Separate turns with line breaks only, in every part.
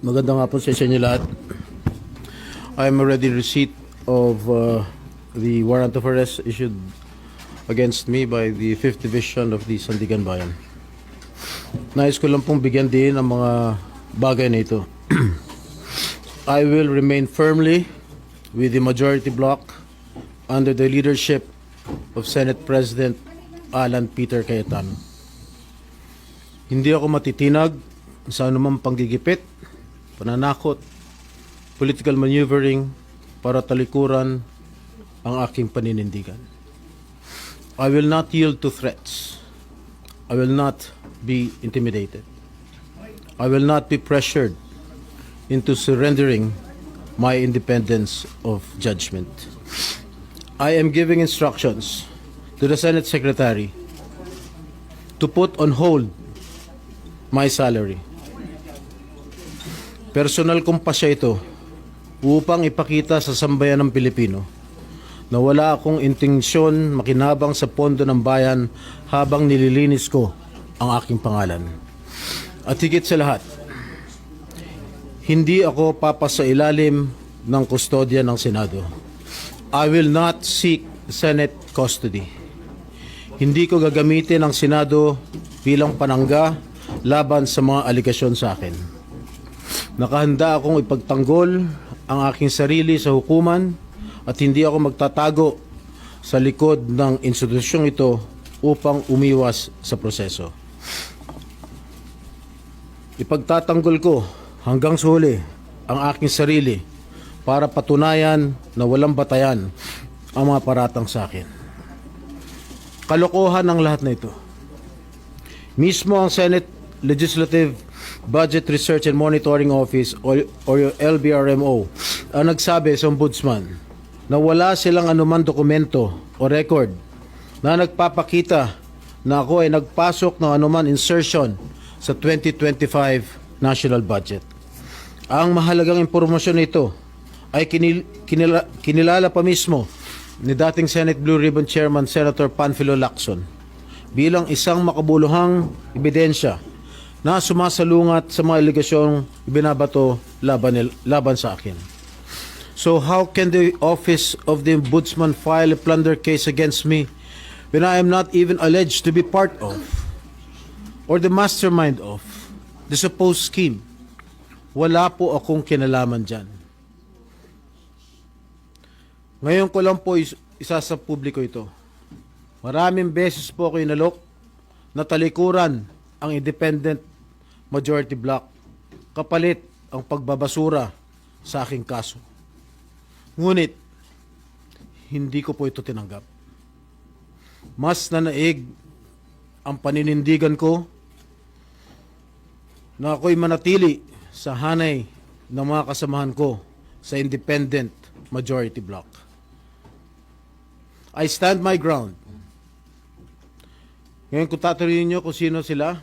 Magandang hapon sa inyo lahat. I am already in receipt of the warrant of arrest issued against me by the 5th Division of the Sandigan Bayan. Nais ko lang pong bigyan din ang mga bagay na ito. I will remain firmly with the majority bloc under the leadership of Senate President Alan Peter Cayetano. Hindi ako matitinag sa anumang panggigipit, pananakot, political maneuvering para talikuran ang aking paninindigan. I will not yield to threats. I will not be intimidated. I will not be pressured into surrendering my independence of judgment. I am giving instructions to the Senate Secretary to put on hold my salary. Personal kong pasya ito upang ipakita sa sambayan ng Pilipino na wala akong intensyon makinabang sa pondo ng bayan habang nililinis ko ang aking pangalan. At higit sa lahat, hindi ako papasailalim ng kustodya ng Senado. I will not seek Senate custody. Hindi ko gagamitin ang Senado bilang panangga laban sa mga aligasyon sa akin. Nakahanda akong ipagtanggol ang aking sarili sa hukuman at hindi ako magtatago sa likod ng institusyong ito upang umiwas sa proseso. Ipagtatanggol ko hanggang sa huli ang aking sarili para patunayan na walang batayan ang mga paratang sa akin. Kalokohan ang lahat na ito. Mismo ang Senate Legislative Budget Research and Monitoring Office o LBRMO ang nagsabi sa Ombudsman na wala silang anuman dokumento o record na nagpapakita na ako ay nagpasok ng anuman insertion sa 2025 national budget. Ang mahalagang impormasyon nito ay kinilala pa mismo ni dating Senate Blue Ribbon Chairman Senator Panfilo Lacson bilang isang makabuluhang ebidensya na sumasalungat sa mga aligasyong ibinabato laban sa akin. So how can the Office of the Ombudsman file a plunder case against me when I am not even alleged to be part of or the mastermind of the supposed scheme? Wala po akong kinalaman dyan. Ngayon ko lang po isa sa publiko ito. Maraming beses po ako inalok na talikuran ang independent majority bloc kapalit ang pagbabasura sa aking kaso. Ngunit, hindi ko po ito tinanggap. Mas nanaig ang paninindigan ko na ako'y manatili sa hanay ng mga kasamahan ko sa independent majority bloc. I stand my ground. Ngayon kung tatanungin niyo kung sino sila,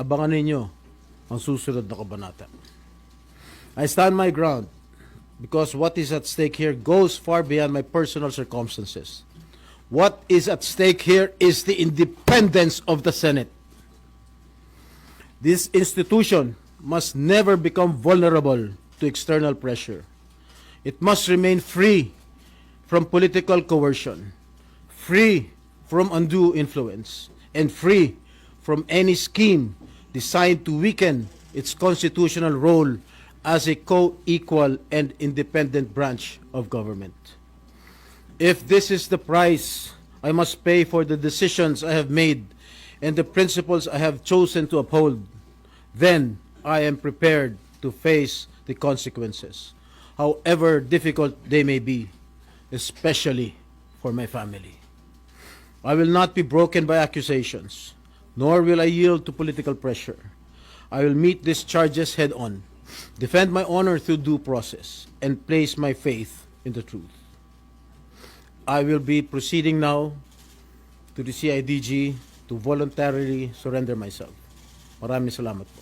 abangan ninyo ang susunod na kabanata. I stand my ground because what is at stake here goes far beyond my personal circumstances. What is at stake here is the independence of the Senate. This institution must never become vulnerable to external pressure. It must remain free from political coercion, free from undue influence, and free from any scheme designed to weaken its constitutional role as a co-equal and independent branch of government. If this is the price I must pay for the decisions I have made and the principles I have chosen to uphold, then I am prepared to face the consequences, however difficult they may be, especially for my family. I will not be broken by accusations, nor will I yield to political pressure. I will meet these charges head on, defend my honor through due process, and place my faith in the truth. I will be proceeding now to the CIDG to voluntarily surrender myself. Maraming salamat po.